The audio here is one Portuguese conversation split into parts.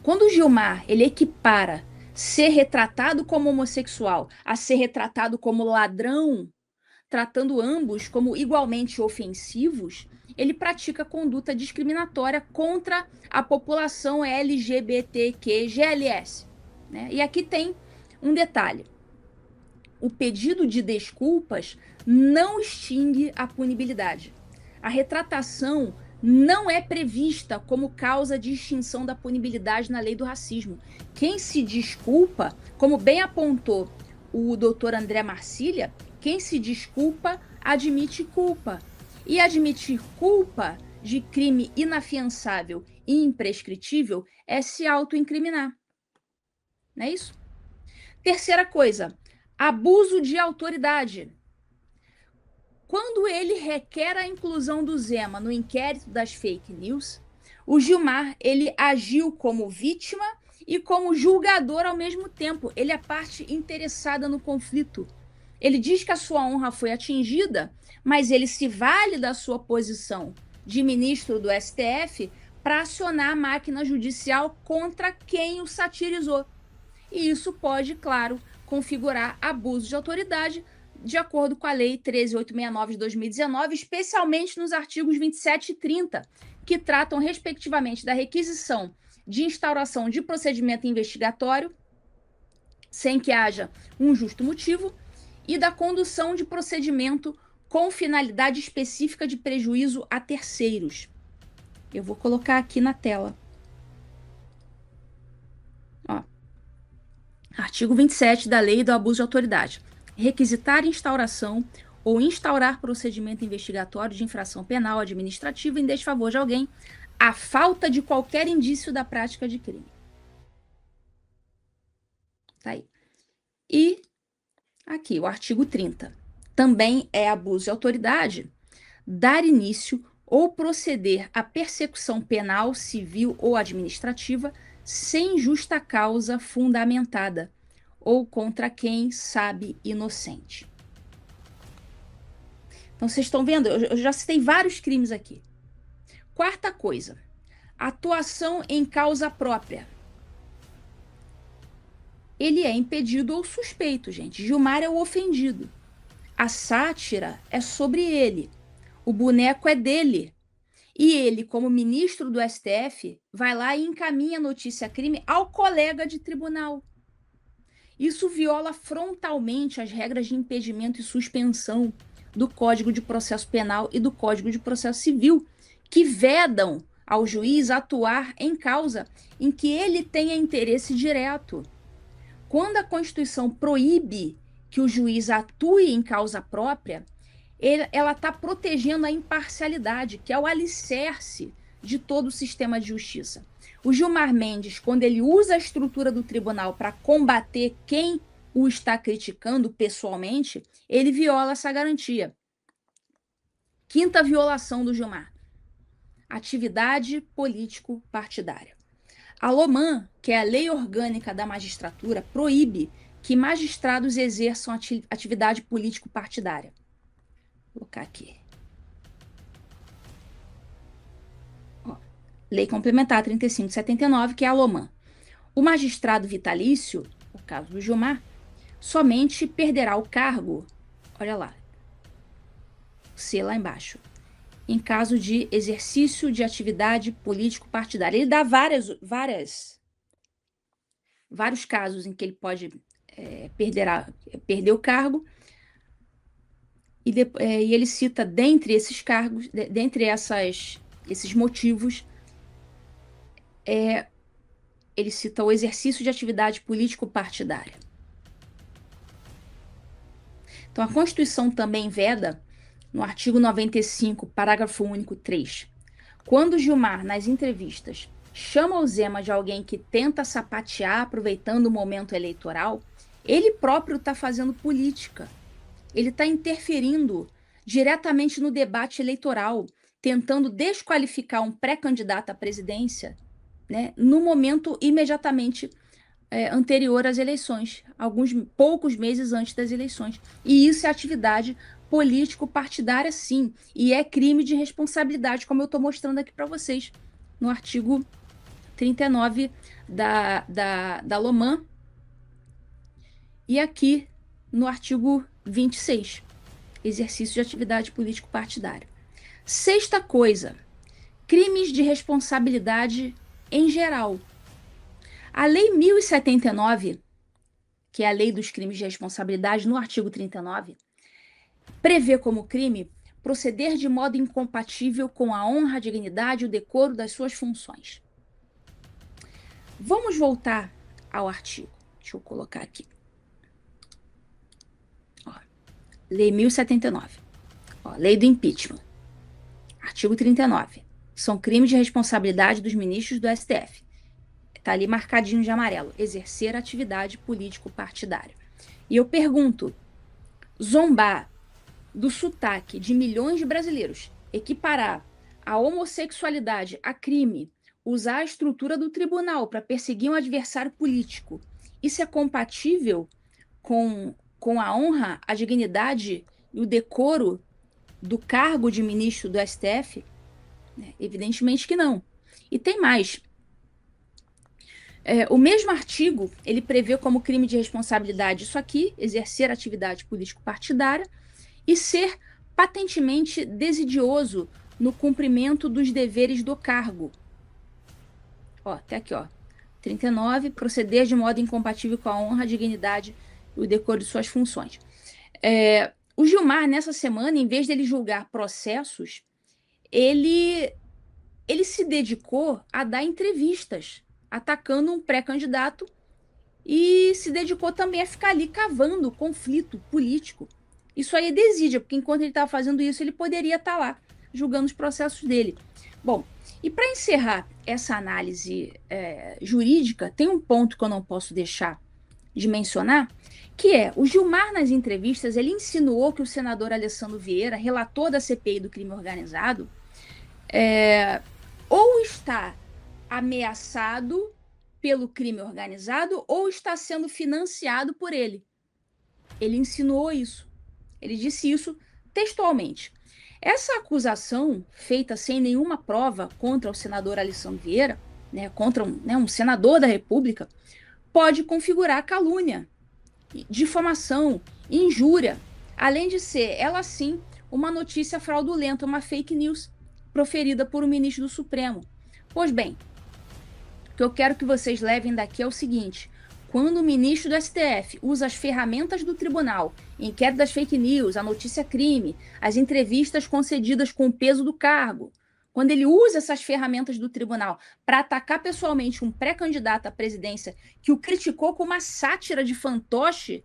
Quando o Gilmar ele equipara ser retratado como homossexual a ser retratado como ladrão, tratando ambos como igualmente ofensivos, ele pratica conduta discriminatória contra a população LGBTQ-GLS. Né? E aqui tem um detalhe: o pedido de desculpas não extingue a punibilidade. A retratação não é prevista como causa de extinção da punibilidade na lei do racismo. Quem se desculpa, como bem apontou o doutor André Marcília, quem se desculpa admite culpa. E admitir culpa de crime inafiançável e imprescritível é se autoincriminar. Não é isso? Terceira coisa, abuso de autoridade. Quando ele requer a inclusão do Zema no inquérito das fake news, o Gilmar ele agiu como vítima e como julgador ao mesmo tempo. Ele é parte interessada no conflito. Ele diz que a sua honra foi atingida, mas ele se vale da sua posição de ministro do STF para acionar a máquina judicial contra quem o satirizou. E isso pode, claro, configurar abuso de autoridade, de acordo com a Lei 13.869 de 2019, especialmente nos artigos 27 e 30, que tratam, respectivamente, da requisição de instauração de procedimento investigatório, sem que haja um justo motivo, e da condução de procedimento com finalidade específica de prejuízo a terceiros. Eu vou colocar aqui na tela. Ó. Artigo 27 da Lei do Abuso de Autoridade. Requisitar instauração ou instaurar procedimento investigatório de infração penal administrativa em desfavor de alguém, à falta de qualquer indício da prática de crime. Tá aí. E aqui, o artigo 30. Também é abuso de autoridade dar início ou proceder à persecução penal, civil ou administrativa sem justa causa fundamentada ou contra quem sabe inocente. Então, vocês estão vendo? Eu já citei vários crimes aqui. Quarta coisa, atuação em causa própria. Ele é impedido ou suspeito, gente. Gilmar é o ofendido. A sátira é sobre ele. O boneco é dele. E ele, como ministro do STF, vai lá e encaminha a notícia-crime ao colega de tribunal. Isso viola frontalmente as regras de impedimento e suspensão do Código de Processo Penal e do Código de Processo Civil, que vedam ao juiz atuar em causa em que ele tenha interesse direto. Quando a Constituição proíbe que o juiz atue em causa própria, ela está protegendo a imparcialidade, que é o alicerce de todo o sistema de justiça. O Gilmar Mendes, quando ele usa a estrutura do tribunal para combater quem o está criticando pessoalmente, ele viola essa garantia. Quinta violação do Gilmar: atividade político-partidária. A LOMAN, que é a Lei Orgânica da Magistratura, proíbe que magistrados exerçam atividade político-partidária. Vou colocar aqui. Ó, Lei Complementar 3579, que é a LOMAN. O magistrado vitalício, no caso do Gilmar, somente perderá o cargo, olha lá, C lá embaixo, em caso de exercício de atividade político-partidária. Ele dá vários casos em que ele pode perder o cargo, e ele cita, dentre esses cargos, dentre esses motivos, ele cita o exercício de atividade político-partidária. Então, a Constituição também veda, no artigo 95, parágrafo único 3, quando Gilmar, nas entrevistas, chama o Zema de alguém que tenta sapatear aproveitando o momento eleitoral, ele próprio está fazendo política. Ele está interferindo diretamente no debate eleitoral, tentando desqualificar um pré-candidato à presidência, né, no momento imediatamente anterior às eleições, alguns poucos meses antes das eleições. E isso é atividade político-partidária, sim, e é crime de responsabilidade, como eu estou mostrando aqui para vocês, no artigo 39 da Loman, e aqui no artigo 26, exercício de atividade político-partidária. Sexta coisa, crimes de responsabilidade em geral. A Lei 1079, que é a Lei dos Crimes de Responsabilidade, no artigo 39, prevê como crime proceder de modo incompatível com a honra, a dignidade e o decoro das suas funções. Vamos voltar ao artigo. Deixa eu colocar aqui. Ó, Lei 1079. Ó, Lei do Impeachment. Artigo 39. São crimes de responsabilidade dos ministros do STF. Está ali marcadinho de amarelo. Exercer atividade político-partidária. E eu pergunto, zombar do sotaque de milhões de brasileiros, equiparar a homossexualidade a crime, usar a estrutura do tribunal para perseguir um adversário político, isso é compatível com a honra, a dignidade e o decoro do cargo de ministro do STF? Evidentemente que não. E tem mais. O mesmo artigo, ele prevê como crime de responsabilidade isso aqui, exercer atividade político-partidária, e ser patentemente desidioso no cumprimento dos deveres do cargo. Ó, até aqui, ó. 39, proceder de modo incompatível com a honra, a dignidade e o decoro de suas funções. O Gilmar, nessa semana, em vez dele julgar processos, ele se dedicou a dar entrevistas, atacando um pré-candidato, e se dedicou também a ficar ali cavando conflito político. Isso aí é desídia, porque enquanto ele estava fazendo isso, ele poderia estar lá julgando os processos dele. Bom, e para encerrar essa análise jurídica, tem um ponto que eu não posso deixar de mencionar, que é, o Gilmar, nas entrevistas, ele insinuou que o senador Alessandro Vieira, relator da CPI do crime organizado, ou está ameaçado pelo crime organizado ou está sendo financiado por ele. Ele insinuou isso. Ele disse isso textualmente. Essa acusação, feita sem nenhuma prova contra o senador Alessandro Vieira, contra um senador da República, pode configurar calúnia, difamação, injúria, além de ser, ela sim, uma notícia fraudulenta, uma fake news proferida por um ministro do Supremo. Pois bem, o que eu quero que vocês levem daqui é o seguinte: quando o ministro do STF usa as ferramentas do tribunal, inquérito das fake news, a notícia crime, as entrevistas concedidas com o peso do cargo, quando ele usa essas ferramentas do tribunal para atacar pessoalmente um pré-candidato à presidência que o criticou com uma sátira de fantoche,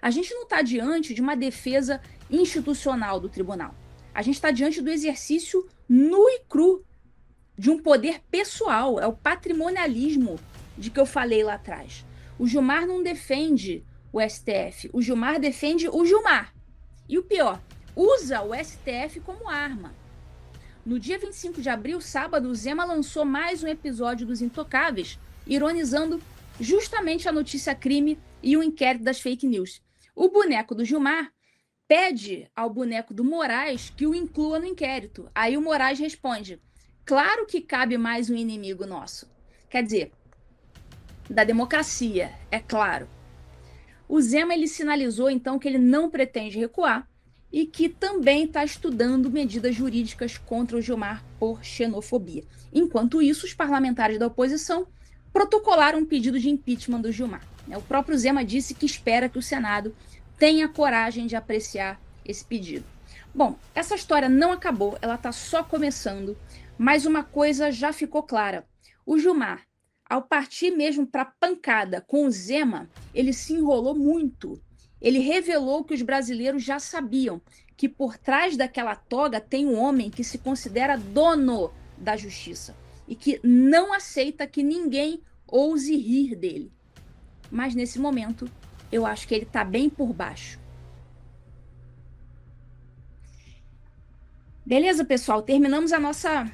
a gente não está diante de uma defesa institucional do tribunal. A gente está diante do exercício nu e cru de um poder pessoal, é o patrimonialismo de que eu falei lá atrás. O Gilmar não defende o STF, o Gilmar defende o Gilmar. E o pior, usa o STF como arma. No dia 25 de abril, sábado, o Zema lançou mais um episódio dos Intocáveis, ironizando justamente a notícia crime e o inquérito das fake news. O boneco do Gilmar pede ao boneco do Moraes que o inclua no inquérito. Aí o Moraes responde: claro que cabe mais um inimigo nosso. Quer dizer, da democracia, é claro. O Zema, ele sinalizou, então, que ele não pretende recuar e que também está estudando medidas jurídicas contra o Gilmar por xenofobia. Enquanto isso, os parlamentares da oposição protocolaram um pedido de impeachment do Gilmar. O próprio Zema disse que espera que o Senado tenha coragem de apreciar esse pedido. Bom, essa história não acabou, ela está só começando, mas uma coisa já ficou clara. O Gilmar, ao partir mesmo para pancada com o Zema, ele se enrolou muito. Ele revelou que os brasileiros já sabiam, que por trás daquela toga tem um homem que se considera dono da justiça e que não aceita que ninguém ouse rir dele. Mas nesse momento, eu acho que ele está bem por baixo. Beleza, pessoal? Terminamos a nossa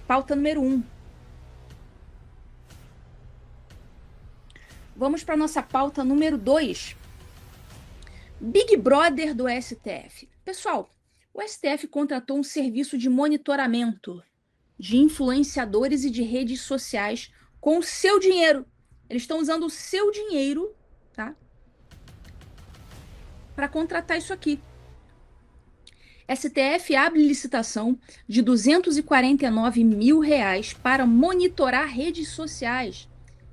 pauta número 1. Vamos para a nossa pauta número 2. Big Brother do STF. Pessoal, o STF contratou um serviço de monitoramento de influenciadores e de redes sociais com o seu dinheiro. Eles estão usando o seu dinheiro, tá? Para contratar isso aqui. STF abre licitação de R$ 249 mil para monitorar redes sociais.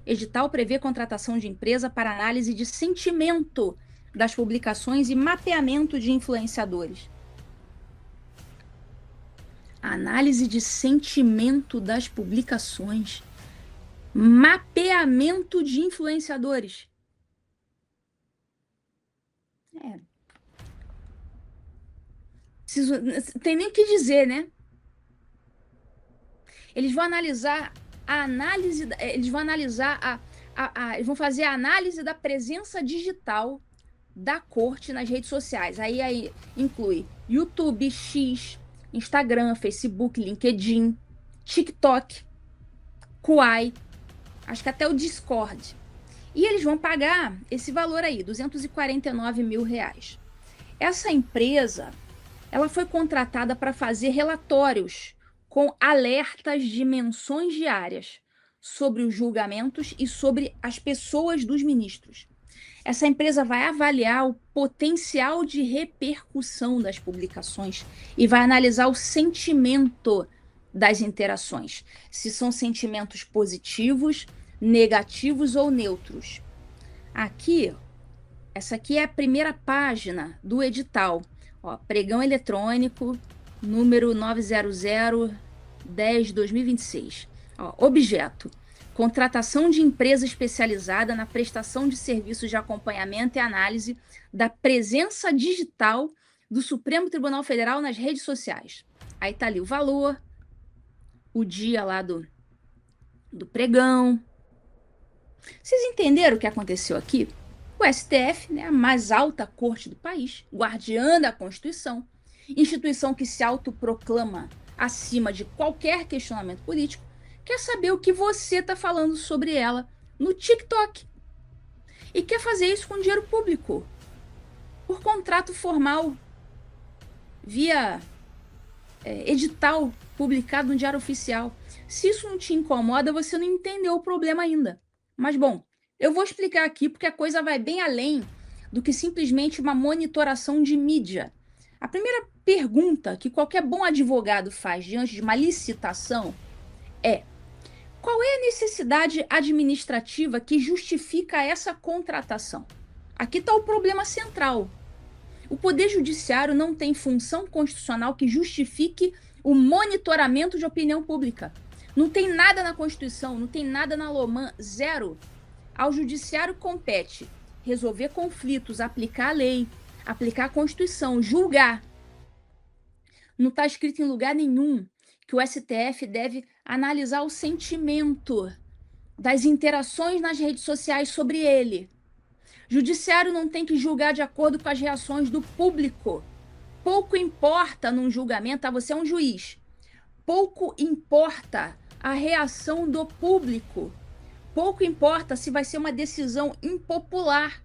Edital prevê contratação de empresa para análise de sentimento das publicações e mapeamento de influenciadores. Análise de sentimento das publicações. Mapeamento de influenciadores. Tem nem o que dizer, né? Eles vão analisar a análise, eles vão analisar eles vão fazer a análise da presença digital da corte nas redes sociais. Aí inclui YouTube, X, Instagram, Facebook, LinkedIn, TikTok, Quai, acho que até o Discord. E eles vão pagar esse valor aí, R$ 249 mil. Essa empresa, ela foi contratada para fazer relatórios com alertas de menções diárias sobre os julgamentos e sobre as pessoas dos ministros. Essa empresa vai avaliar o potencial de repercussão das publicações e vai analisar o sentimento das interações, se são sentimentos positivos, negativos ou neutros. Aqui, essa aqui é a primeira página do edital. Ó, pregão eletrônico, número 900-10/2026. Objeto: contratação de empresa especializada na prestação de serviços de acompanhamento e análise da presença digital do Supremo Tribunal Federal nas redes sociais. Aí tá ali o valor, o dia lá do pregão. Vocês entenderam o que aconteceu aqui? O STF, né, a mais alta corte do país, guardiã da Constituição, instituição que se autoproclama acima de qualquer questionamento político, quer saber o que você está falando sobre ela no TikTok. E quer fazer isso com dinheiro público, por contrato formal, via edital publicado no Diário Oficial. Se isso não te incomoda, você não entendeu o problema ainda. Mas, bom, eu vou explicar aqui porque a coisa vai bem além do que simplesmente uma monitoração de mídia. A primeira pergunta que qualquer bom advogado faz diante de uma licitação é: qual é a necessidade administrativa que justifica essa contratação? Aqui está o problema central. O Poder Judiciário não tem função constitucional que justifique o monitoramento de opinião pública. Não tem nada na Constituição, não tem nada na LOMAN, zero. Ao Judiciário compete resolver conflitos, aplicar a lei, aplicar a Constituição, julgar. Não está escrito em lugar nenhum que o STF deve analisar o sentimento das interações nas redes sociais sobre ele. Judiciário não tem que julgar de acordo com as reações do público. Pouco importa num julgamento, você é um juiz. Pouco importa a reação do público. Pouco importa se vai ser uma decisão impopular.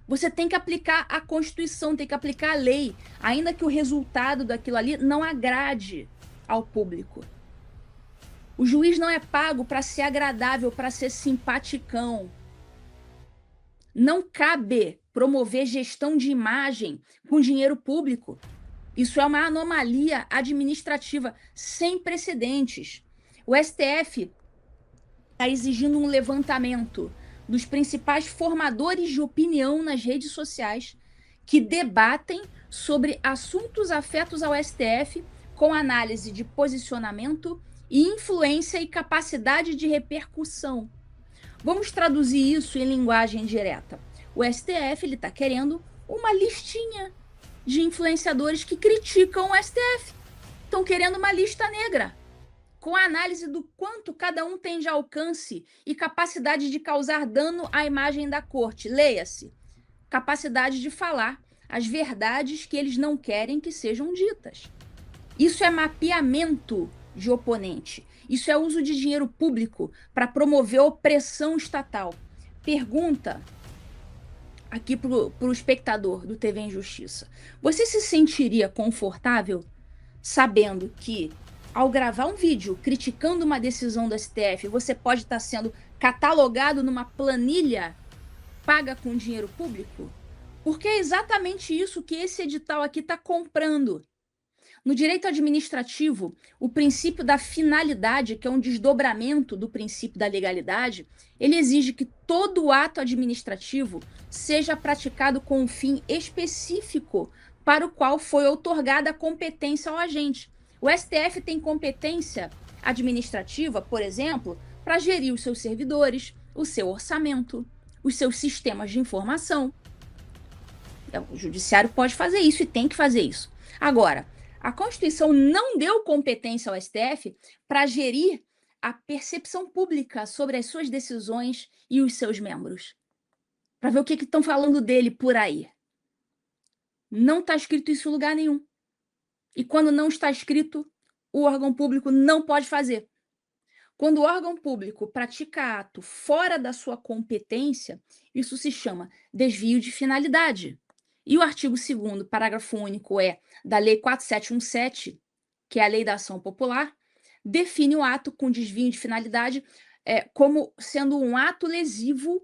Você tem que aplicar a Constituição, tem que aplicar a lei, ainda que o resultado daquilo ali não agrade ao público. O juiz não é pago para ser agradável, para ser simpaticão. Não cabe promover gestão de imagem com dinheiro público. Isso é uma anomalia administrativa sem precedentes. O STF está exigindo um levantamento dos principais formadores de opinião nas redes sociais que debatem sobre assuntos afetos ao STF com análise de posicionamento e influência e capacidade de repercussão. Vamos traduzir isso em linguagem direta. O STF está querendo uma listinha de influenciadores que criticam o STF. Estão querendo uma lista negra, com a análise do quanto cada um tem de alcance e capacidade de causar dano à imagem da corte. Leia-se: capacidade de falar as verdades que eles não querem que sejam ditas. Isso é mapeamento de oponente. Isso é uso de dinheiro público para promover opressão estatal. Pergunta aqui para o espectador do TV Injustiça: você se sentiria confortável sabendo que ao gravar um vídeo criticando uma decisão do STF, você pode estar sendo catalogado numa planilha paga com dinheiro público? Porque é exatamente isso que esse edital aqui está comprando. No direito administrativo, o princípio da finalidade, que é um desdobramento do princípio da legalidade, ele exige que todo ato administrativo seja praticado com um fim específico para o qual foi outorgada a competência ao agente. O STF tem competência administrativa, por exemplo, para gerir os seus servidores, o seu orçamento, os seus sistemas de informação. O judiciário pode fazer isso e tem que fazer isso. Agora, a Constituição não deu competência ao STF para gerir a percepção pública sobre as suas decisões e os seus membros. Para ver o que estão falando dele por aí. Não está escrito isso em lugar nenhum. E quando não está escrito, o órgão público não pode fazer. Quando o órgão público pratica ato fora da sua competência, isso se chama desvio de finalidade. E o artigo 2º, parágrafo único da Lei 4717, que é a Lei da Ação Popular, define o ato com desvio de finalidade como sendo um ato lesivo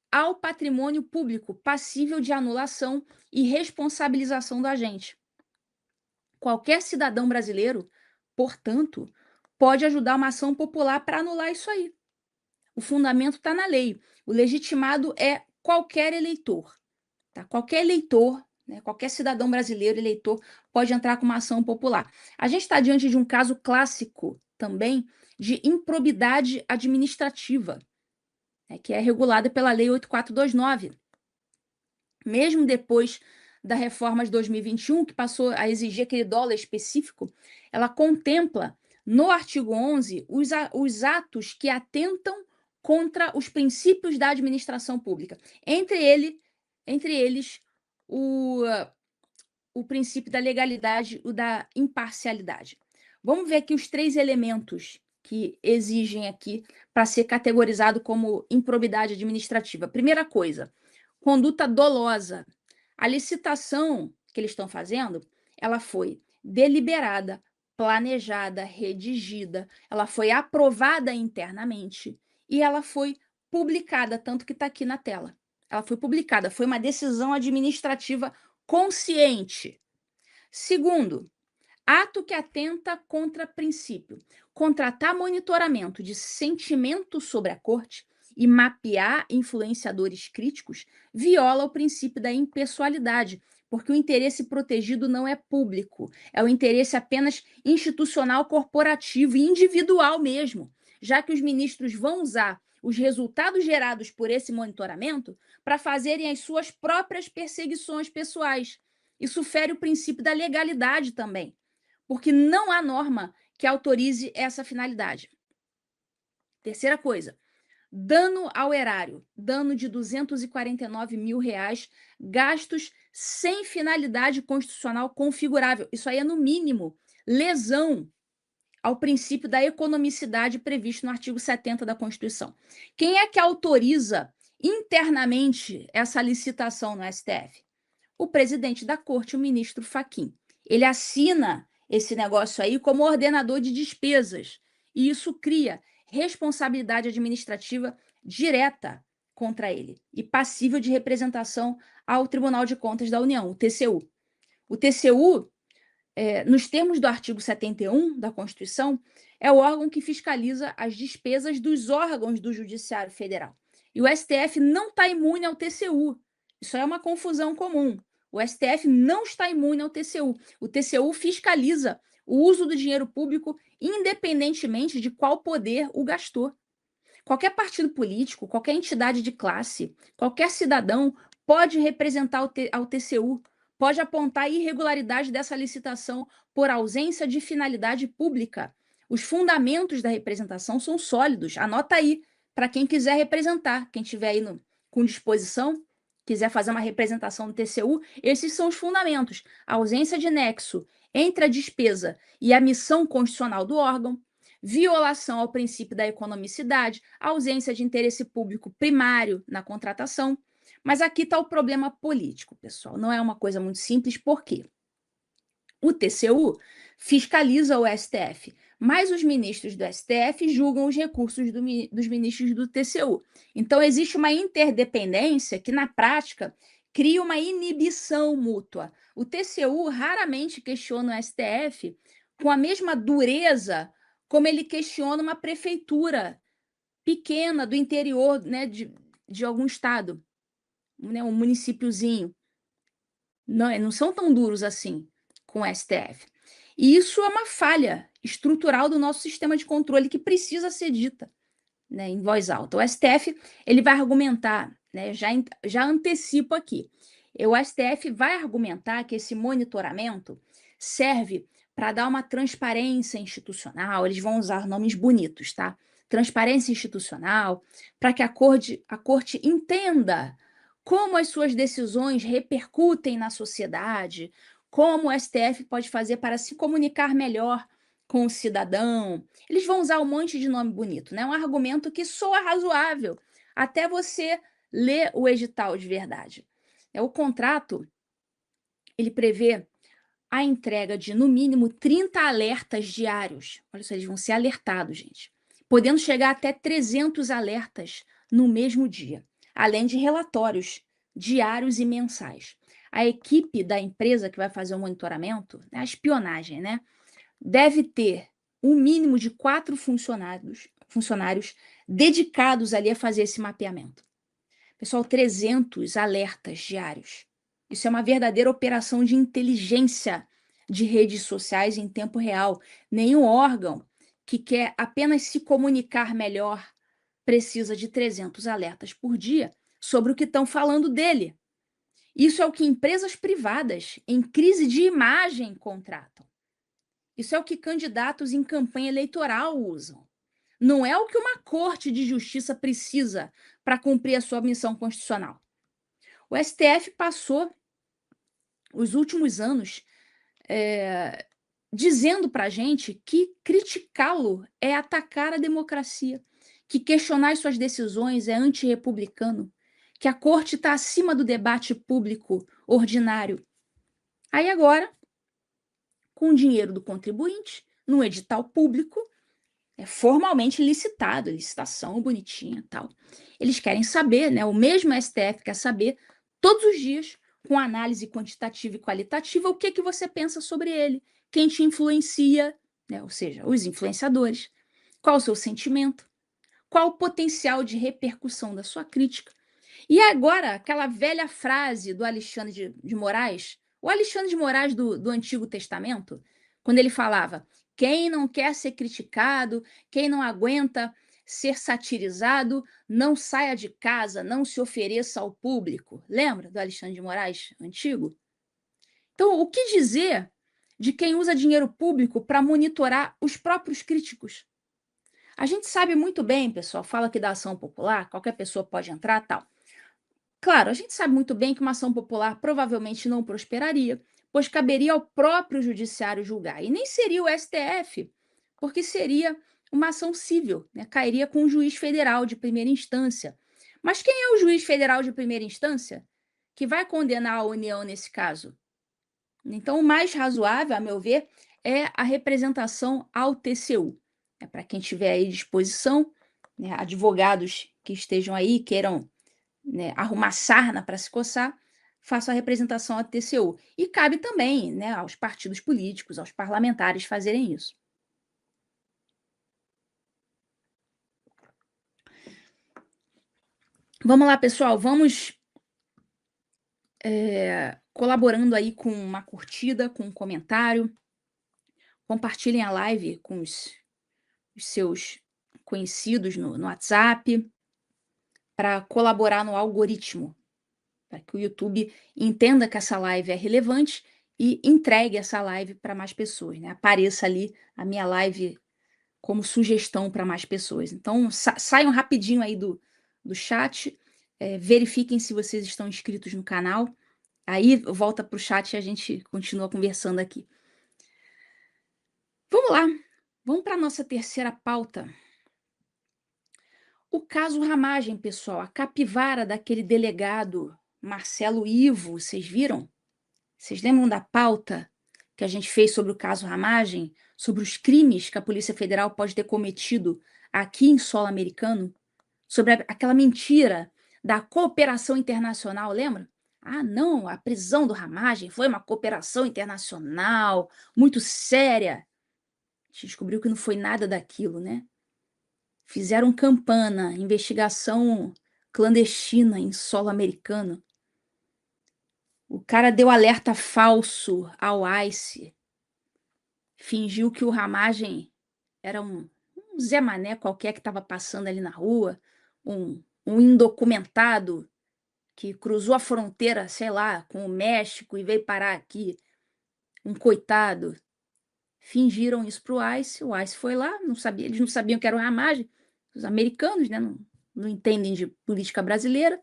ao patrimônio público, passível de anulação e responsabilização do agente. Qualquer cidadão brasileiro, portanto, pode ajudar uma ação popular para anular isso aí. O fundamento está na lei. O legitimado é qualquer eleitor. Tá? Qualquer eleitor, né, qualquer cidadão brasileiro eleitor pode entrar com uma ação popular. A gente está diante de um caso clássico também de improbidade administrativa, né, que é regulada pela Lei 8429. Mesmo depois da reforma de 2021, que passou a exigir aquele dólar específico, ela contempla no artigo 11 os atos que atentam contra os princípios da administração pública. Entre eles, o princípio da legalidade e da imparcialidade. Vamos ver aqui os 3 elementos que exigem aqui para ser categorizado como improbidade administrativa. Primeira coisa, conduta dolosa. A licitação que eles estão fazendo, ela foi deliberada, planejada, redigida, ela foi aprovada internamente e ela foi publicada, tanto que está aqui na tela. Ela foi publicada, foi uma decisão administrativa consciente. Segundo, ato que atenta contra princípio. Contratar monitoramento de sentimento sobre a corte e mapear influenciadores críticos viola o princípio da impessoalidade, porque o interesse protegido não é público, é o interesse apenas institucional, corporativo e individual mesmo, já que os ministros vão usar os resultados gerados por esse monitoramento para fazerem as suas próprias perseguições pessoais. Isso fere o princípio da legalidade também, porque não há norma que autorize essa finalidade. Terceira coisa, dano ao erário, dano de R$ 249 mil, gastos sem finalidade constitucional configurável. Isso aí é, no mínimo, lesão ao princípio da economicidade previsto no artigo 70 da Constituição. Quem é que autoriza internamente essa licitação no STF? O presidente da corte, o ministro Fachin. Ele assina esse negócio aí como ordenador de despesas. E isso cria responsabilidade administrativa direta contra ele e passível de representação ao Tribunal de Contas da União, o TCU. O TCU, nos termos do artigo 71 da Constituição, é o órgão que fiscaliza as despesas dos órgãos do Judiciário Federal. E o STF não está imune ao TCU. Isso é uma confusão comum. O STF não está imune ao TCU. O TCU fiscaliza o uso do dinheiro público independentemente de qual poder o gastou. Qualquer partido político, qualquer entidade de classe, qualquer cidadão pode representar ao TCU, pode apontar a irregularidade dessa licitação por ausência de finalidade pública. Os fundamentos da representação são sólidos. Anota aí, para quem quiser representar, quem estiver aí com disposição, quiser fazer uma representação no TCU, esses são os fundamentos. A ausência de nexo entre a despesa e a missão constitucional do órgão, violação ao princípio da economicidade, ausência de interesse público primário na contratação. Mas aqui está o problema político, pessoal. Não é uma coisa muito simples, por quê? O TCU fiscaliza o STF, mas os ministros do STF julgam os recursos dos ministros do TCU. Então, existe uma interdependência que, na prática, cria uma inibição mútua. O TCU raramente questiona o STF com a mesma dureza como ele questiona uma prefeitura pequena do interior, né, de algum estado, né, um municípiozinho. Não são tão duros assim com o STF. E isso é uma falha estrutural do nosso sistema de controle que precisa ser dita, né, em voz alta. O STF ele vai argumentar, né, já antecipo aqui, o STF vai argumentar que esse monitoramento serve para dar uma transparência institucional, eles vão usar nomes bonitos, tá? Transparência institucional, para que a corte entenda como as suas decisões repercutem na sociedade, como o STF pode fazer para se comunicar melhor com o cidadão. Eles vão usar um monte de nome bonito, né? Um argumento que soa razoável até você ler o edital de verdade. O contrato, ele prevê a entrega de, no mínimo, 30 alertas diários. Olha só, eles vão ser alertados, gente. Podendo chegar até 300 alertas no mesmo dia, além de relatórios diários e mensais. A equipe da empresa que vai fazer o monitoramento, a espionagem, né, deve ter um mínimo de 4 funcionários dedicados ali a fazer esse mapeamento. Pessoal, 300 alertas diários. Isso é uma verdadeira operação de inteligência de redes sociais em tempo real. Nenhum órgão que quer apenas se comunicar melhor precisa de 300 alertas por dia sobre o que estão falando dele. Isso é o que empresas privadas em crise de imagem contratam. Isso é o que candidatos em campanha eleitoral usam. Não é o que uma corte de justiça precisa para cumprir a sua missão constitucional. O STF passou os últimos anos dizendo para a gente que criticá-lo é atacar a democracia, que questionar as suas decisões é antirrepublicano, que a corte está acima do debate público ordinário. Aí agora, com o dinheiro do contribuinte, num edital público, formalmente licitado, licitação bonitinha e tal. Eles querem saber, né? O mesmo STF quer saber todos os dias, com análise quantitativa e qualitativa, o que você pensa sobre ele, quem te influencia, né? Ou seja, os influenciadores, qual o seu sentimento, qual o potencial de repercussão da sua crítica. E agora, aquela velha frase do Alexandre de Moraes, o Alexandre de Moraes do Antigo Testamento, quando ele falava: quem não quer ser criticado, quem não aguenta ser satirizado, não saia de casa, não se ofereça ao público. Lembra do Alexandre de Moraes antigo? Então, o que dizer de quem usa dinheiro público para monitorar os próprios críticos? A gente sabe muito bem, pessoal, fala que da ação popular, qualquer pessoa pode entrar, tal. Claro, a gente sabe muito bem que uma ação popular provavelmente não prosperaria, pois caberia ao próprio judiciário julgar, e nem seria o STF, porque seria uma ação civil, né? Cairia com um juiz federal de primeira instância. Mas quem é o juiz federal de primeira instância que vai condenar a União nesse caso? Então, o mais razoável, a meu ver, é a representação ao TCU. Para quem tiver aí disposição, né, advogados que estejam aí, queiram, né, arrumar sarna para se coçar, faça a representação ao TCU. E cabe também, né, aos partidos políticos, aos parlamentares fazerem isso. Vamos lá, pessoal, vamos colaborando aí com uma curtida, com um comentário. Compartilhem a live com os seus conhecidos no WhatsApp, para colaborar no algoritmo, para que o YouTube entenda que essa live é relevante e entregue essa live para mais pessoas, né? Apareça ali a minha live como sugestão para mais pessoas. Então, saiam rapidinho aí do chat, verifiquem se vocês estão inscritos no canal, aí volta para o chat e a gente continua conversando aqui. Vamos lá, vamos para a nossa terceira pauta. O caso Ramagem, pessoal, a capivara daquele delegado Marcelo Ivo, vocês viram? Vocês lembram da pauta que a gente fez sobre o caso Ramagem? sobre os crimes que a Polícia Federal pode ter cometido aqui em solo americano, sobre aquela mentira da cooperação internacional, lembra? Ah, não, a prisão do Ramagem foi uma cooperação internacional muito séria. A gente descobriu que não foi nada daquilo, né? Fizeram campana, investigação clandestina em solo americano. O cara deu alerta falso ao ICE, fingiu que o Ramagem era um Zé Mané qualquer que estava passando ali na rua, um indocumentado que cruzou a fronteira, sei lá, com o México e veio parar aqui, um coitado. Fingiram isso para o ICE foi lá, não sabia, eles não sabiam que era o Ramagem, os americanos, né, não entendem de política brasileira,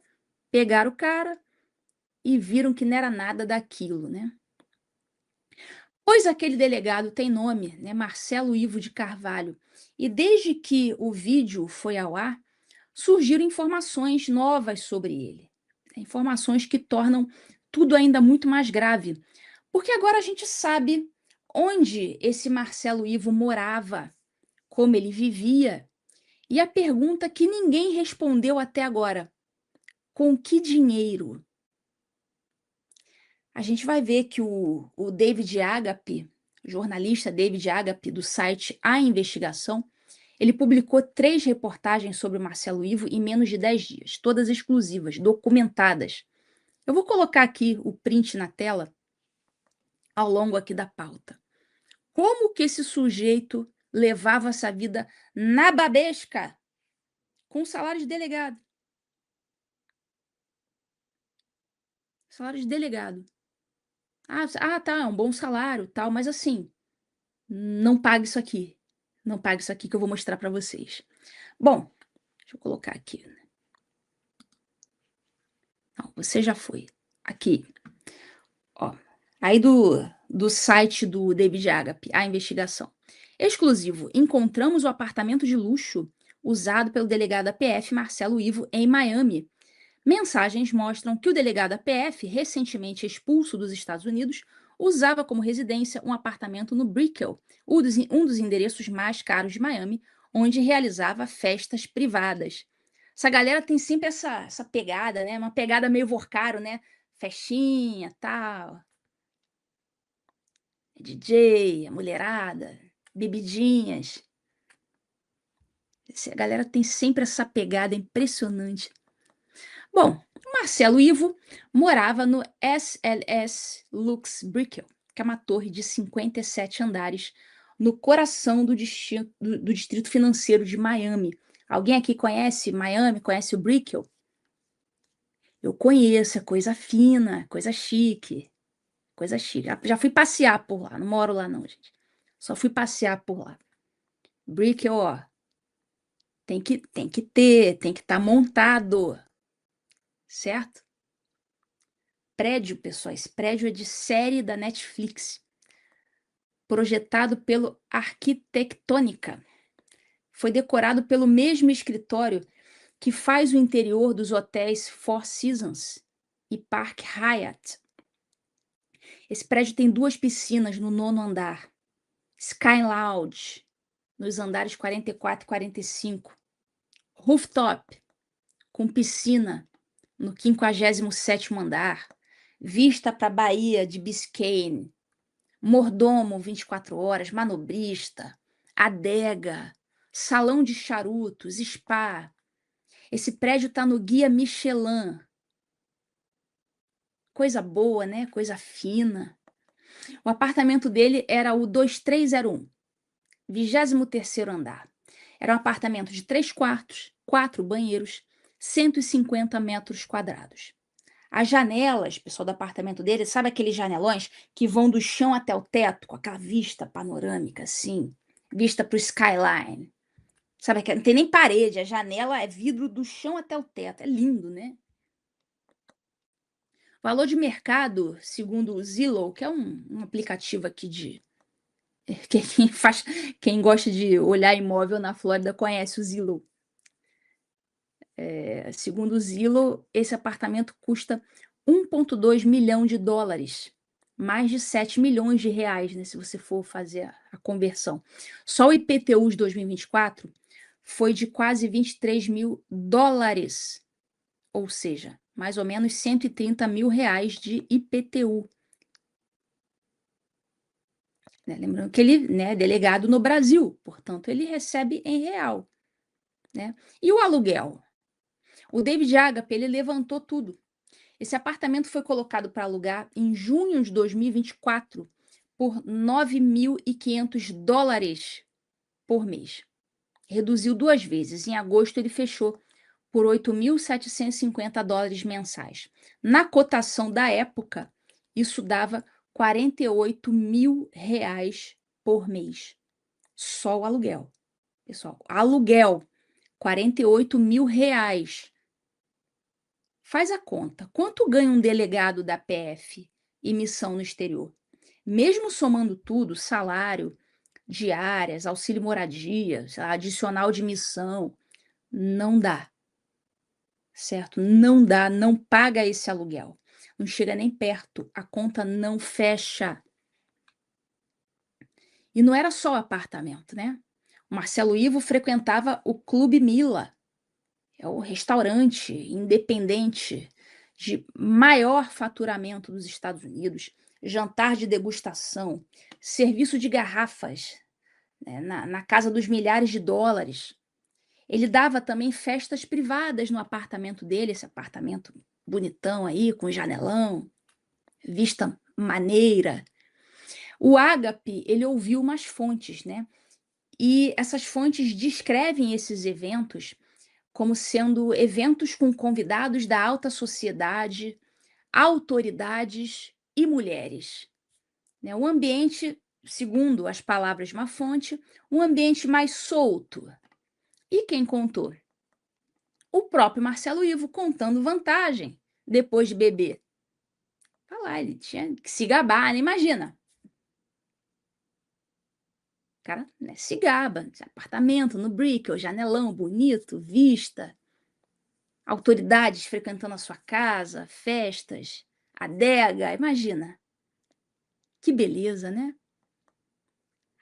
pegaram o cara e viram que não era nada daquilo, né? Pois aquele delegado tem nome, né, Marcelo Ivo de Carvalho, e desde que o vídeo foi ao ar, surgiram informações novas sobre ele, informações que tornam tudo ainda muito mais grave, porque agora a gente sabe onde esse Marcelo Ivo morava, como ele vivia, e a pergunta que ninguém respondeu até agora: com que dinheiro? A gente vai ver que o David Agape, o jornalista David Agape, do site A Investigação, ele publicou 3 reportagens sobre o Marcelo Ivo em menos de 10 dias, todas exclusivas, documentadas. Eu vou colocar aqui o print na tela ao longo aqui da pauta. Como que esse sujeito levava essa vida nababesca com salário de delegado? Salário de delegado. Tá, é um bom salário, tal, mas assim, não paga isso aqui. Não paga isso aqui que eu vou mostrar para vocês. Bom, deixa eu colocar aqui. Não, você já foi. Aqui, ó. Aí do site do David Agape, a investigação. Exclusivo, encontramos o apartamento de luxo usado pelo delegado da PF Marcelo Ivo em Miami. Mensagens mostram que o delegado da PF, recentemente expulso dos Estados Unidos, usava como residência um apartamento no Brickell, um dos endereços mais caros de Miami, onde realizava festas privadas. Essa galera tem sempre essa pegada, né? Uma pegada meio vorcaro, né? Festinha, tal. DJ, a mulherada, bebidinhas. A galera tem sempre essa pegada impressionante. Bom, Marcelo Ivo morava no SLS Lux Brickell, que é uma torre de 57 andares no coração do distrito financeiro de Miami. Alguém aqui conhece Miami? Conhece o Brickell? Eu conheço, é coisa fina, coisa chique. Coisa chique. Já fui passear por lá, não moro lá não, gente. Só fui passear por lá. Brickell, ó, tem que estar montado, certo? Prédio, pessoal, esse prédio é de série da Netflix, projetado pelo Arquitectônica. Foi decorado pelo mesmo escritório que faz o interior dos hotéis Four Seasons e Park Hyatt. Esse prédio tem 2 piscinas no 9º andar, Sky Lounge nos andares 44 e 45, rooftop com piscina no 57º andar, vista para a Baía de Biscayne, mordomo 24 horas, manobrista, adega, salão de charutos, spa. Esse prédio está no Guia Michelin. Coisa boa, né? Coisa fina. O apartamento dele era o 2301, 23º andar. Era um apartamento de 3 quartos, 4 banheiros, 150 metros quadrados. As janelas, pessoal, do apartamento dele, sabe aqueles janelões que vão do chão até o teto, com aquela vista panorâmica, assim, vista para o skyline. Sabe que não tem nem parede, a janela é vidro do chão até o teto. É lindo, né? Valor de mercado, segundo o Zillow, que é um aplicativo aqui de quem gosta de olhar imóvel na Flórida conhece o Zillow. Segundo o Zillow, esse apartamento custa 1,2 milhão de dólares. Mais de 7 milhões de reais, né, se você for fazer a conversão. Só o IPTU de 2024 foi de quase 23 mil dólares, ou seja, mais ou menos 130 mil reais de IPTU. Né? Lembrando que ele, né, é delegado no Brasil, portanto, ele recebe em real. Né? E o aluguel? O David Agape, ele levantou tudo. Esse apartamento foi colocado para alugar em junho de 2024 por 9.500 dólares por mês. Reduziu 2 vezes. Em agosto, ele fechou por 8.750 dólares mensais. Na cotação da época, isso dava 48 mil reais por mês. Só o aluguel. Pessoal, aluguel, 48 mil reais. Faz a conta. Quanto ganha um delegado da PF e missão no exterior? Mesmo somando tudo, salário, diárias, auxílio moradia, adicional de missão, não dá, certo? Não dá, não paga esse aluguel. Não chega nem perto, a conta não fecha. E não era só o apartamento, né? O Marcelo Ivo frequentava o Clube Mila, é o restaurante independente de maior faturamento dos Estados Unidos, jantar de degustação, serviço de garrafas, né, na casa dos milhares de dólares. Ele dava também festas privadas no apartamento dele, esse apartamento bonitão aí, com janelão, vista maneira. O Ágape, ele ouviu umas fontes, né? E essas fontes descrevem esses eventos como sendo eventos com convidados da alta sociedade, autoridades e mulheres. Né? O ambiente, segundo as palavras de uma fonte, um ambiente mais solto. E quem contou? O próprio Marcelo Ivo contando vantagem depois de beber. Tá lá, ele tinha que se gabar, né? Imagina. O cara, né, se gaba, apartamento no Brickell, janelão bonito, vista, autoridades frequentando a sua casa, festas, adega, imagina. Que beleza, né?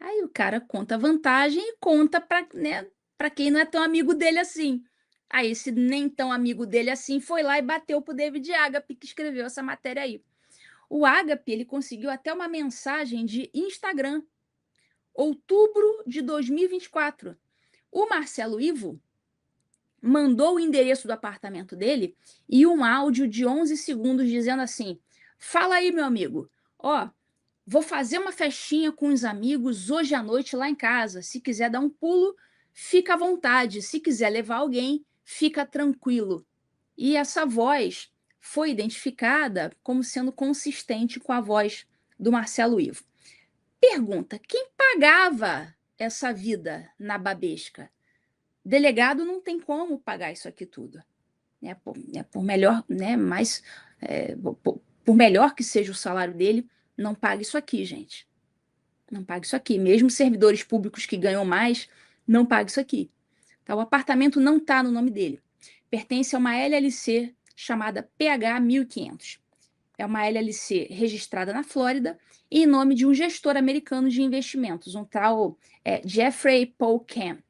Aí o cara conta a vantagem e conta para, né, para quem não é tão amigo dele assim. Aí esse nem tão amigo dele assim foi lá e bateu pro David Agape, que escreveu essa matéria aí. O Agape, ele conseguiu até uma mensagem de Instagram, outubro de 2024. O Marcelo Ivo mandou o endereço do apartamento dele e um áudio de 11 segundos dizendo assim: fala aí, meu amigo, ó, vou fazer uma festinha com os amigos hoje à noite lá em casa. Se quiser dar um pulo, fica à vontade. Se quiser levar alguém, fica tranquilo. E essa voz foi identificada como sendo consistente com a voz do Marcelo Ivo. Pergunta: quem pagava essa vida na babesca? Delegado não tem como pagar isso aqui tudo. Por melhor, né, mais, por melhor que seja o salário dele, não paga isso aqui, gente. Não paga isso aqui. Mesmo servidores públicos que ganham mais, não paga isso aqui. Tá? O apartamento não está no nome dele. Pertence a uma LLC chamada PH 1500. É uma LLC registrada na Flórida e em nome de um gestor americano de investimentos, um tal Jeffrey Paul Camp,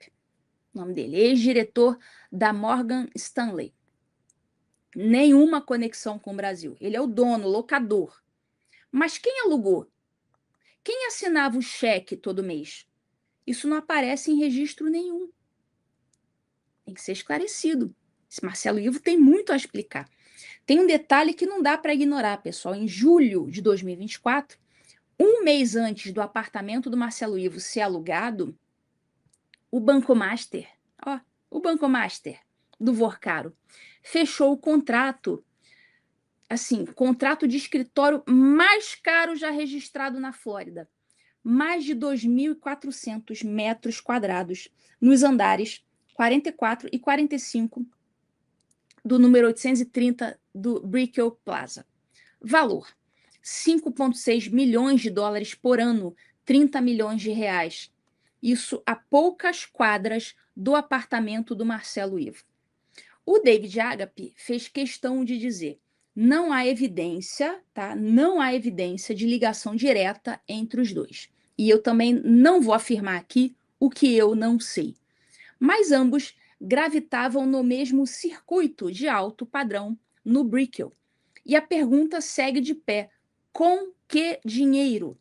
o nome dele, ex-diretor da Morgan Stanley. Nenhuma conexão com o Brasil. Ele é o dono, o locador. Mas quem alugou? Quem assinava o cheque todo mês? Isso não aparece em registro nenhum. Tem que ser esclarecido. Esse Marcelo Ivo tem muito a explicar. Tem um detalhe que não dá para ignorar, pessoal. Em julho de 2024, um mês antes do apartamento do Marcelo Ivo ser alugado, o Banco Master, o Banco Master do Vorcaro, fechou o contrato, assim, contrato de escritório mais caro já registrado na Flórida. Mais de 2.400 metros quadrados nos andares 44 e 45 do número 830 do Brickell Plaza. Valor: 5,6 milhões de dólares por ano, 30 milhões de reais. Isso a poucas quadras do apartamento do Marcelo Ivo. O David Agape fez questão de dizer: Não há evidência, tá? Não há evidência de ligação direta entre os dois. E eu também não vou afirmar aqui o que eu não sei. Mas ambos gravitavam no mesmo circuito de alto padrão no Brickell. E a pergunta segue de pé: com que dinheiro?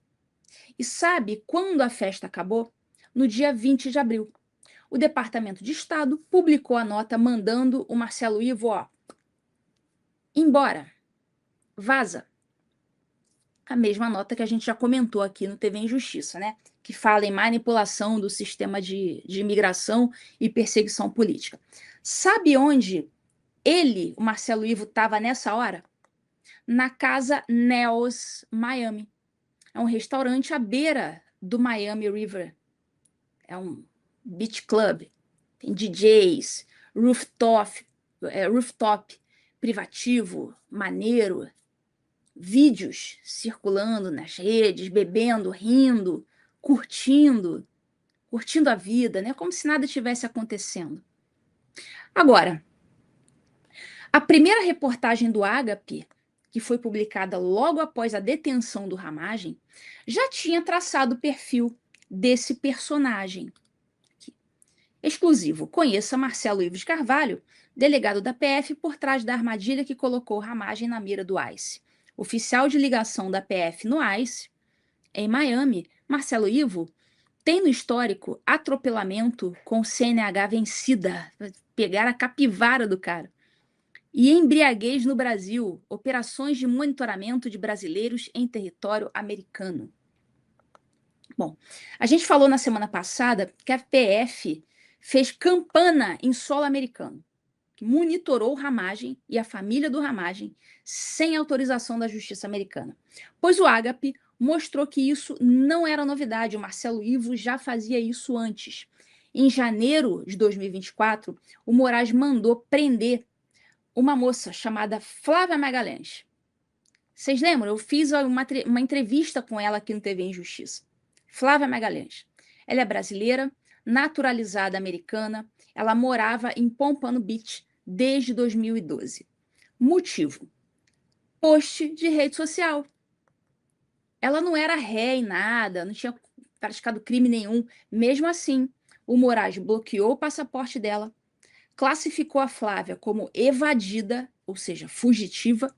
E sabe quando a festa acabou? No dia 20 de abril. O Departamento de Estado publicou a nota mandando o Marcelo Ivo, ó, embora, vaza. A mesma nota que a gente já comentou aqui no TV Injustiça, né? Que fala em manipulação do sistema de imigração e perseguição política. Sabe onde ele, o Marcelo Ivo, estava nessa hora? Na casa Neos Miami. É um restaurante à beira do Miami River. É um beach club. Tem DJs, rooftop privativo, maneiro, vídeos circulando nas redes, bebendo, rindo, curtindo, curtindo a vida, né? Como se nada tivesse acontecendo. Agora, a primeira reportagem do Ágape, que foi publicada logo após a detenção do Ramagem, já tinha traçado o perfil desse personagem. Exclusivo. Conheça Marcelo Ives Carvalho, delegado da PF por trás da armadilha que colocou Ramagem na mira do ICE. Oficial de ligação da PF no ICE, em Miami, Marcelo Ivo tem no histórico atropelamento com CNH vencida, pegar a capivara do cara. E embriaguez no Brasil, operações de monitoramento de brasileiros em território americano. Bom, a gente falou na semana passada que a PF fez campana em solo americano, que monitorou o Ramagem e a família do Ramagem sem autorização da justiça americana. Pois o Ágape mostrou que isso não era novidade, o Marcelo Ivo já fazia isso antes. Em janeiro de 2024, o Moraes mandou prender uma moça chamada Flávia Magalhães. Vocês lembram? Eu fiz uma entrevista com ela aqui no TV Injustiça. Flávia Magalhães. Ela é brasileira, naturalizada americana. Ela morava em Pompano Beach desde 2012. Motivo: post de rede social. Ela não era ré em nada, não tinha praticado crime nenhum. Mesmo assim, o Moraes bloqueou o passaporte dela, classificou a Flávia como evadida, ou seja, fugitiva,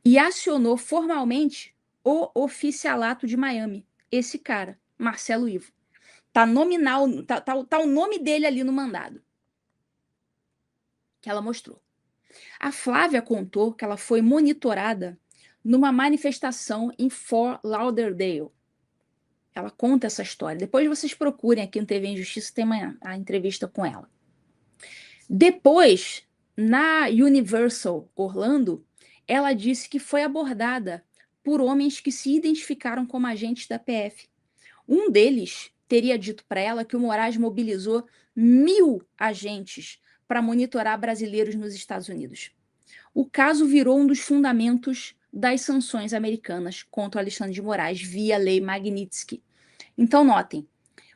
e acionou formalmente o oficialato de Miami. Esse cara, Marcelo Ivo. Tá nominal, tá o nome dele ali no mandado que ela mostrou. A Flávia contou que ela foi monitorada numa manifestação em Fort Lauderdale. Ela conta essa história. Depois vocês procurem aqui no TV Injustiça, tem a entrevista com ela. Depois, na Universal Orlando, ela disse que foi abordada por homens que se identificaram como agentes da PF. Um deles teria dito para ela que o Moraes mobilizou 1.000 agentes para monitorar brasileiros nos Estados Unidos. O caso virou um dos fundamentos das sanções americanas contra o Alexandre de Moraes via Lei Magnitsky. Então, notem,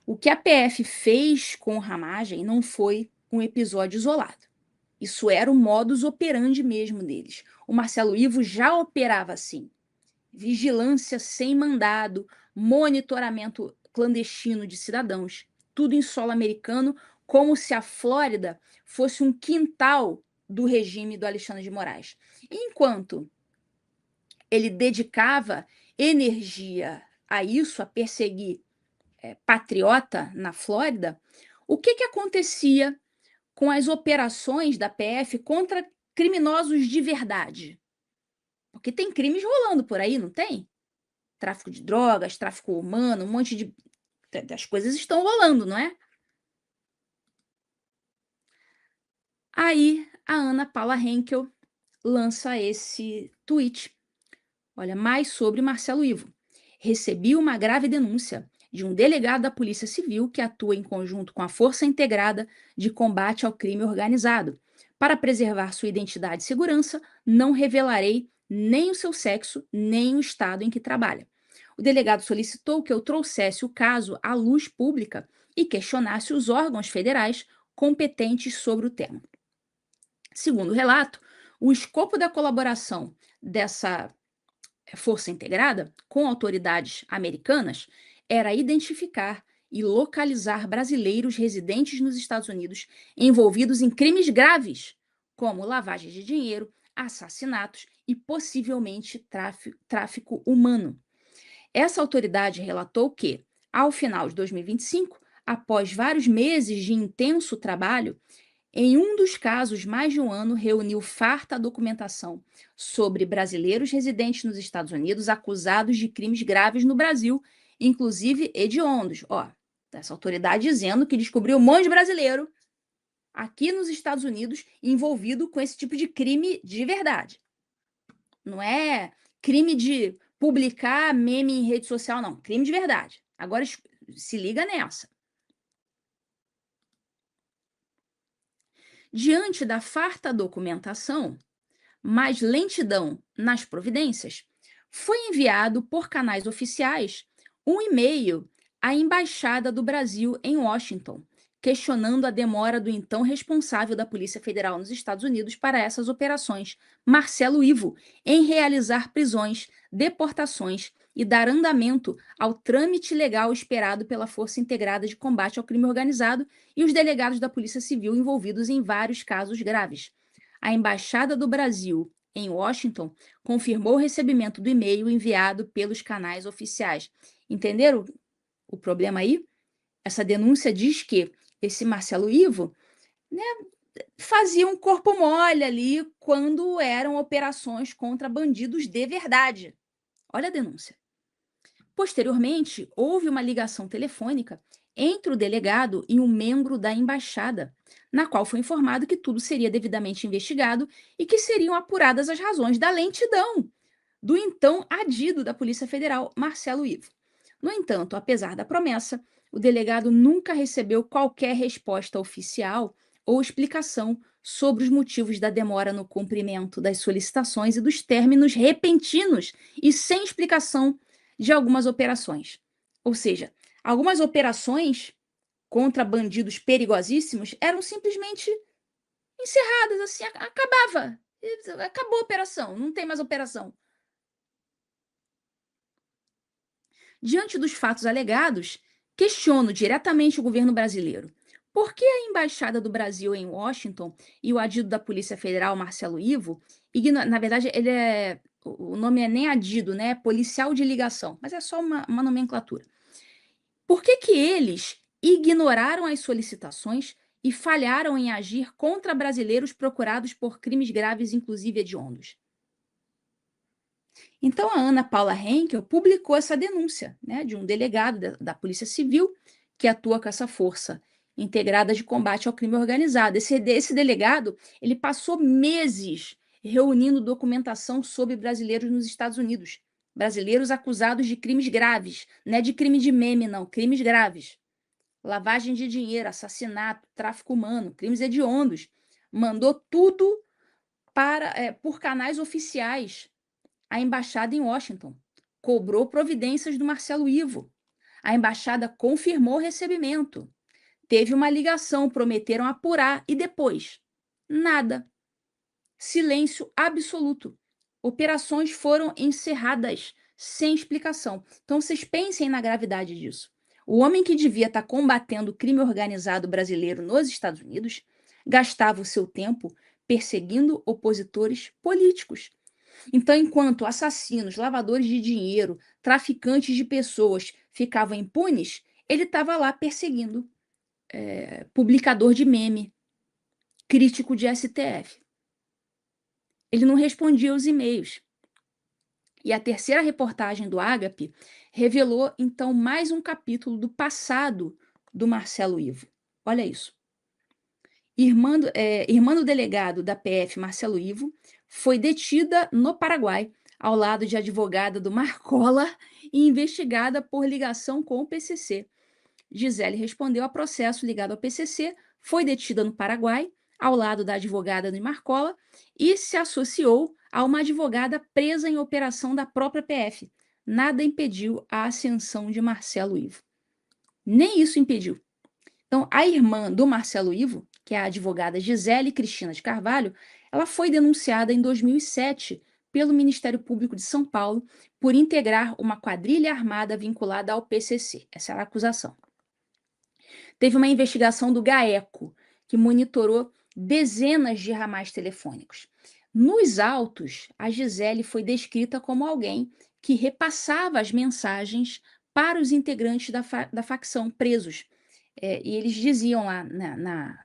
o que a PF fez com o Ramagem não foi um episódio isolado. Isso era o modus operandi mesmo deles. O Marcelo Ivo já operava assim. Vigilância sem mandado, monitoramento clandestino de cidadãos, tudo em solo americano, como se a Flórida fosse um quintal do regime do Alexandre de Moraes. Enquanto ele dedicava energia a isso, a perseguir patriota na Flórida, o que acontecia com as operações da PF contra criminosos de verdade? Porque tem crimes rolando por aí, não tem? Tráfico de drogas, tráfico humano, um monte de... As coisas estão rolando, não é? Aí a Ana Paula Henkel lança esse tweet. Olha, mais sobre Marcelo Ivo. Recebi uma grave denúncia de um delegado da Polícia Civil que atua em conjunto com a Força Integrada de Combate ao Crime Organizado. Para preservar sua identidade e segurança, não revelarei nem o seu sexo, nem o estado em que trabalha. O delegado solicitou que eu trouxesse o caso à luz pública e questionasse os órgãos federais competentes sobre o tema. Segundo o relato, O escopo da colaboração dessa força integrada com autoridades americanas era identificar e localizar brasileiros residentes nos Estados Unidos envolvidos em crimes graves, como lavagem de dinheiro, assassinatos e possivelmente tráfico humano. Essa autoridade relatou que, ao final de 2025, após vários meses de intenso trabalho, em um dos casos, mais de um ano, reuniu farta documentação sobre brasileiros residentes nos Estados Unidos acusados de crimes graves no Brasil, inclusive hediondos. Ó, essa autoridade dizendo que descobriu um monte de brasileiro aqui nos Estados Unidos envolvido com esse tipo de crime de verdade. Não é crime de publicar meme em rede social, não. Crime de verdade. Agora se liga nessa. Diante da farta documentação, mas lentidão nas providências, foi enviado por canais oficiais um e-mail à Embaixada do Brasil em Washington, questionando a demora do então responsável da Polícia Federal nos Estados Unidos para essas operações, Marcelo Ivo, em realizar prisões, deportações e dar andamento ao trâmite legal esperado pela Força Integrada de Combate ao Crime Organizado e os delegados da Polícia Civil envolvidos em vários casos graves. A Embaixada do Brasil em Washington confirmou o recebimento do e-mail enviado pelos canais oficiais. Entenderam o problema aí? Essa denúncia diz que esse Marcelo Ivo, né, fazia um corpo mole ali quando eram operações contra bandidos de verdade. Olha a denúncia. Posteriormente, houve uma ligação telefônica entre o delegado e um membro da embaixada, na qual foi informado que tudo seria devidamente investigado e que seriam apuradas as razões da lentidão do então adido da Polícia Federal, Marcelo Ivo. No entanto, apesar da promessa, o delegado nunca recebeu qualquer resposta oficial ou explicação sobre os motivos da demora no cumprimento das solicitações e dos términos repentinos e sem explicação de algumas operações. Ou seja, algumas operações contra bandidos perigosíssimos eram simplesmente encerradas, assim, acabava. Acabou a operação, não tem mais operação. Diante dos fatos alegados, questiono diretamente o governo brasileiro. Por que a Embaixada do Brasil em Washington e o adido da Polícia Federal, Marcelo Ivo, na verdade, o nome é nem adido, né? É policial de ligação, mas é só uma nomenclatura. Por que eles ignoraram as solicitações e falharam em agir contra brasileiros procurados por crimes graves, inclusive hediondos? Então, a Ana Paula Henkel publicou essa denúncia, né, de um delegado da Polícia Civil que atua com essa força integrada de combate ao crime organizado. Esse delegado, ele passou meses reunindo documentação sobre brasileiros nos Estados Unidos. Brasileiros acusados de crimes graves, não é de crime de meme, não, crimes graves. Lavagem de dinheiro, assassinato, tráfico humano, crimes hediondos. Mandou tudo por canais oficiais. A embaixada em Washington cobrou providências do Marcelo Ivo. A embaixada confirmou o recebimento. Teve uma ligação, prometeram apurar e depois, nada. Silêncio absoluto. Operações foram encerradas sem explicação. Então, vocês pensem na gravidade disso. O homem que devia estar combatendo o crime organizado brasileiro nos Estados Unidos gastava o seu tempo perseguindo opositores políticos. Então, enquanto assassinos, lavadores de dinheiro, traficantes de pessoas ficavam impunes, ele estava lá perseguindo publicador de meme, crítico de STF. Ele não respondia aos e-mails. E a terceira reportagem do Ágape revelou, então, mais um capítulo do passado do Marcelo Ivo. Olha isso. Irmã do delegado da PF, Marcelo Ivo, foi detida no Paraguai, ao lado de advogada do Marcola e investigada por ligação com o PCC. Gisele respondeu a processo ligado ao PCC, foi detida no Paraguai, ao lado da advogada do Marcola, e se associou a uma advogada presa em operação da própria PF. Nada impediu a ascensão de Marcelo Ivo. Nem isso impediu. Então, a irmã do Marcelo Ivo, que é a advogada Gisele Cristina de Carvalho, Ela foi denunciada em 2007 pelo Ministério Público de São Paulo por integrar uma quadrilha armada vinculada ao PCC. Essa era a acusação. Teve uma investigação do GAECO, que monitorou dezenas de ramais telefônicos. Nos autos, a Gisele foi descrita como alguém que repassava as mensagens para os integrantes da facção presos. E eles diziam lá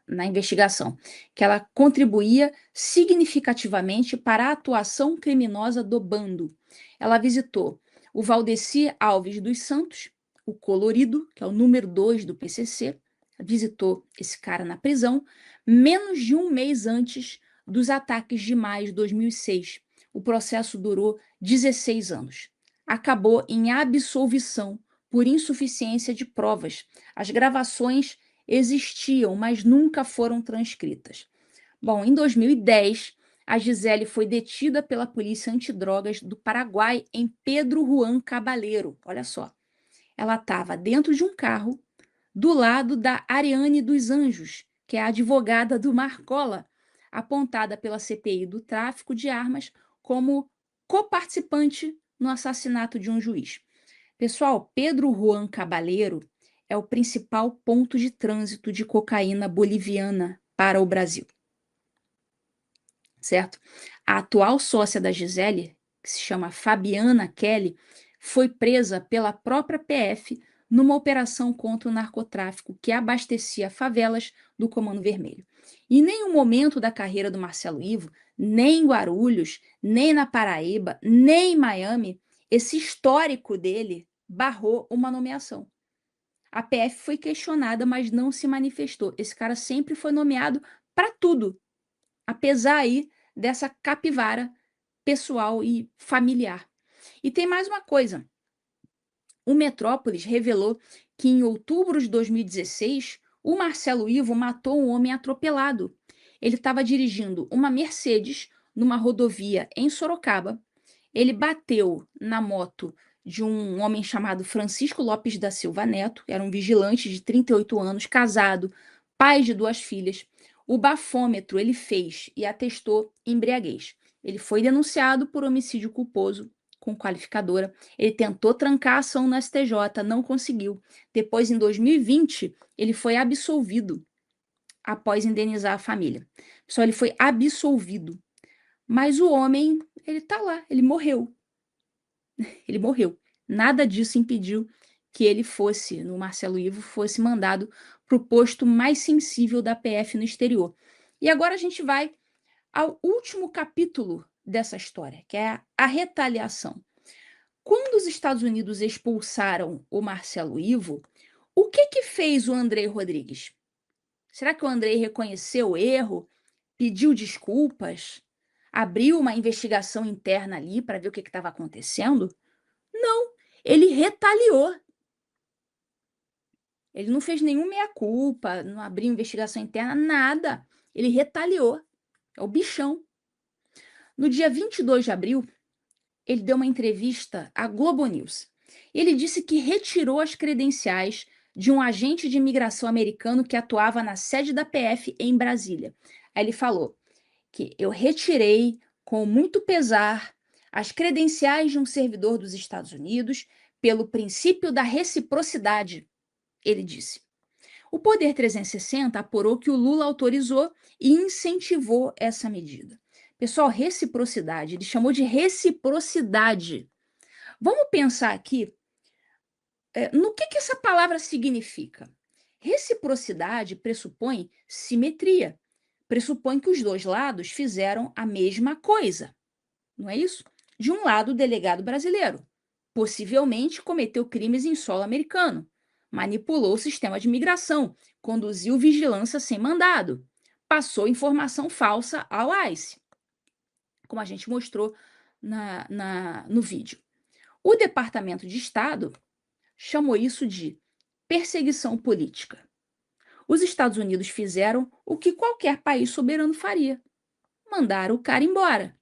na investigação que ela contribuía significativamente para a atuação criminosa do bando. Ela visitou o Valdeci Alves dos Santos, o Colorido, que é o número 2 do PCC, visitou esse cara na prisão, menos de um mês antes dos ataques de maio de 2006. O processo durou 16 anos. Acabou em absolvição por insuficiência de provas. As gravações existiam, mas nunca foram transcritas. Bom, em 2010, a Gisele foi detida pela polícia antidrogas do Paraguai em Pedro Juan Cabaleiro. Olha só. Ela estava dentro de um carro do lado da Ariane dos Anjos, que é a advogada do Marcola, apontada pela CPI do tráfico de armas como coparticipante no assassinato de um juiz. Pessoal, Pedro Juan Cabaleiro é o principal ponto de trânsito de cocaína boliviana para o Brasil. Certo? A atual sócia da Gisele, que se chama Fabiana Kelly, foi presa pela própria PF numa operação contra o narcotráfico que abastecia favelas do Comando Vermelho. Em nenhum momento da carreira do Marcelo Ivo, nem em Guarulhos, nem na Paraíba, nem em Miami, esse histórico dele barrou uma nomeação. A PF foi questionada, mas não se manifestou. Esse cara sempre foi nomeado para tudo, apesar aí dessa capivara pessoal e familiar. E tem mais uma coisa. O Metrópolis revelou que em outubro de 2016, o Marcelo Ivo matou um homem atropelado. Ele estava dirigindo uma Mercedes numa rodovia em Sorocaba. Ele bateu na moto de um homem chamado Francisco Lopes da Silva Neto, era um vigilante de 38 anos, casado, pai de 2 filhas. O bafômetro ele fez e atestou embriaguez. Ele foi denunciado por homicídio culposo com qualificadora. Ele tentou trancar a ação no STJ, não conseguiu. Depois, em 2020, ele foi absolvido após indenizar a família. Só ele foi absolvido. Mas o homem, ele tá lá, ele morreu. Ele morreu. Nada disso impediu que ele fosse, no Marcelo Ivo, fosse mandado para o posto mais sensível da PF no exterior. E agora a gente vai ao último capítulo dessa história, que é a retaliação. Quando os Estados Unidos expulsaram o Marcelo Ivo, o que fez o Andrei Rodrigues? Será que o Andrei reconheceu o erro, pediu desculpas, abriu uma investigação interna ali para ver o que estava acontecendo? Não, ele retaliou. Ele não fez nenhuma meia-culpa, não abriu investigação interna, nada. Ele retaliou. É o bichão. No dia 22 de abril, ele deu uma entrevista à Globo News. Ele disse que retirou as credenciais de um agente de imigração americano que atuava na sede da PF em Brasília. Aí ele falou que eu retirei com muito pesar as credenciais de um servidor dos Estados Unidos pelo princípio da reciprocidade, ele disse. O Poder 360 apurou que o Lula autorizou e incentivou essa medida. Pessoal, reciprocidade, ele chamou de reciprocidade. Vamos pensar aqui no que essa palavra significa. Reciprocidade pressupõe simetria, pressupõe que os dois lados fizeram a mesma coisa, não é isso? De um lado, o delegado brasileiro possivelmente cometeu crimes em solo americano, manipulou o sistema de imigração, conduziu vigilância sem mandado, passou informação falsa ao ICE, como a gente mostrou no vídeo. O Departamento de Estado chamou isso de perseguição política. Os Estados Unidos fizeram o que qualquer país soberano faria: mandaram o cara embora.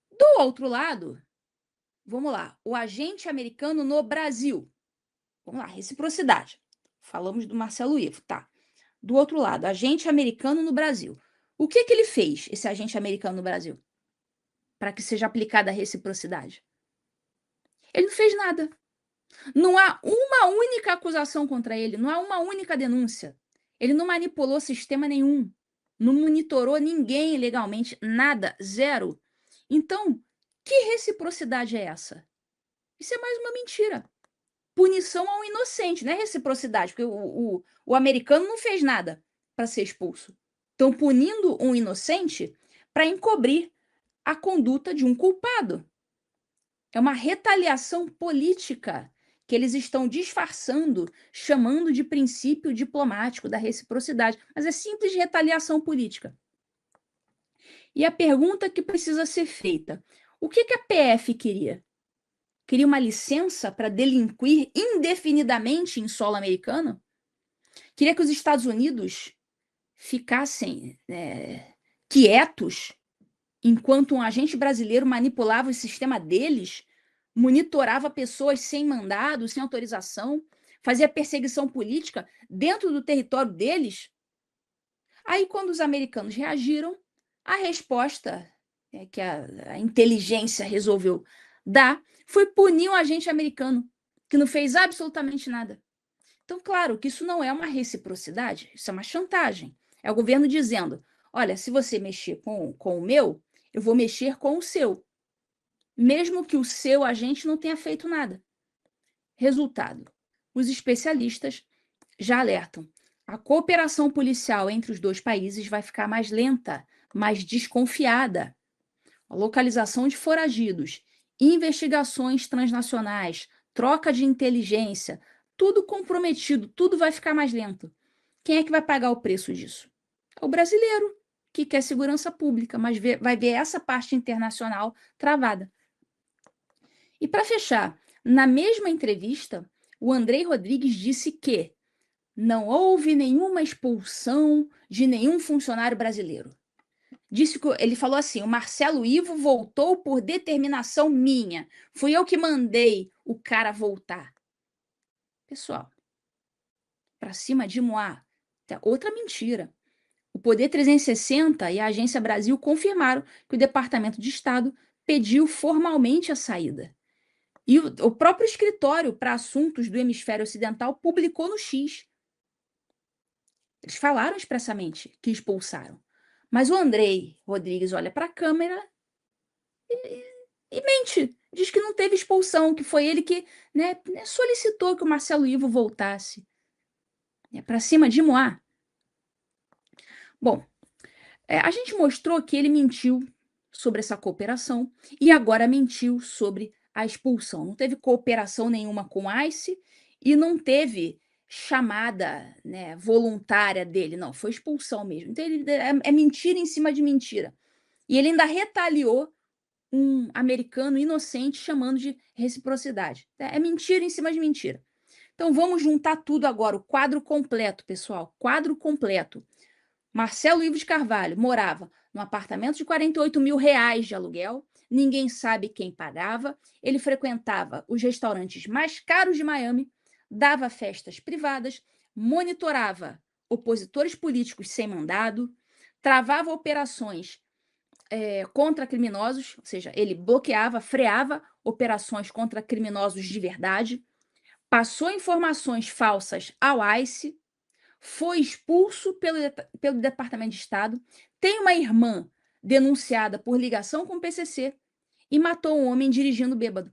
Do outro lado, vamos lá, o agente americano no Brasil. Vamos lá, reciprocidade. Falamos do Marcelo Ivo, tá? Do outro lado, agente americano no Brasil. O que que ele fez, esse agente americano no Brasil, para que seja aplicada a reciprocidade? Ele não fez nada. Não há uma única acusação contra ele, não há uma única denúncia. Ele não manipulou sistema nenhum, não monitorou ninguém legalmente, nada, zero. Então, que reciprocidade é essa? Isso é mais uma mentira. Punição ao inocente, não é reciprocidade, porque o americano não fez nada para ser expulso. Estão punindo um inocente para encobrir a conduta de um culpado. É uma retaliação política que eles estão disfarçando, chamando de princípio diplomático da reciprocidade, mas é simples retaliação política. E a pergunta que precisa ser feita: o que que a PF queria? Queria uma licença para delinquir indefinidamente em solo americano? Queria que os Estados Unidos ficassem quietos enquanto um agente brasileiro manipulava o sistema deles, monitorava pessoas sem mandado, sem autorização, fazia perseguição política dentro do território deles? Aí, quando os americanos reagiram, a resposta que a inteligência resolveu dar foi punir um agente americano que não fez absolutamente nada. Então, claro que isso não é uma reciprocidade, isso é uma chantagem. É o governo dizendo: olha, se você mexer com o meu, eu vou mexer com o seu, mesmo que o seu agente não tenha feito nada. Resultado: os especialistas já alertam. A cooperação policial entre os dois países vai ficar mais lenta, mais desconfiada. A localização de foragidos, investigações transnacionais, troca de inteligência, tudo comprometido, tudo vai ficar mais lento. Quem é que vai pagar o preço disso? É o brasileiro, que quer segurança pública, mas vai ver essa parte internacional travada. E para fechar, na mesma entrevista, o Andrei Rodrigues disse que não houve nenhuma expulsão de nenhum funcionário brasileiro. Disse que ele falou assim: o Marcelo Ivo voltou por determinação minha. Fui eu que mandei o cara voltar. Pessoal, para cima de Moá, outra mentira. O Poder 360 e a Agência Brasil confirmaram que o Departamento de Estado pediu formalmente a saída. E o próprio escritório para assuntos do hemisfério ocidental publicou no X. Eles falaram expressamente que expulsaram. Mas o Andrei Rodrigues olha para a câmera e mente. Diz que não teve expulsão, que foi ele que solicitou que o Marcelo Ivo voltasse. É para cima de Moá. Bom, a gente mostrou que ele mentiu sobre essa cooperação e agora mentiu sobre a expulsão. Não teve cooperação nenhuma com o ICE e não teve chamada voluntária dele, não, foi expulsão mesmo. Então, é mentira em cima de mentira. E ele ainda retaliou um americano inocente chamando de reciprocidade. É mentira em cima de mentira. Então vamos juntar tudo agora, o quadro completo, pessoal, quadro completo. Marcelo Ivo de Carvalho morava num apartamento de R$ 48.000 de aluguel, ninguém sabe quem pagava, ele frequentava os restaurantes mais caros de Miami, dava festas privadas, monitorava opositores políticos sem mandado, travava operações contra criminosos, ou seja, ele bloqueava, freava operações contra criminosos de verdade, passou informações falsas ao ICE, foi expulso pelo Departamento de Estado, tem uma irmã denunciada por ligação com o PCC e matou um homem dirigindo bêbado.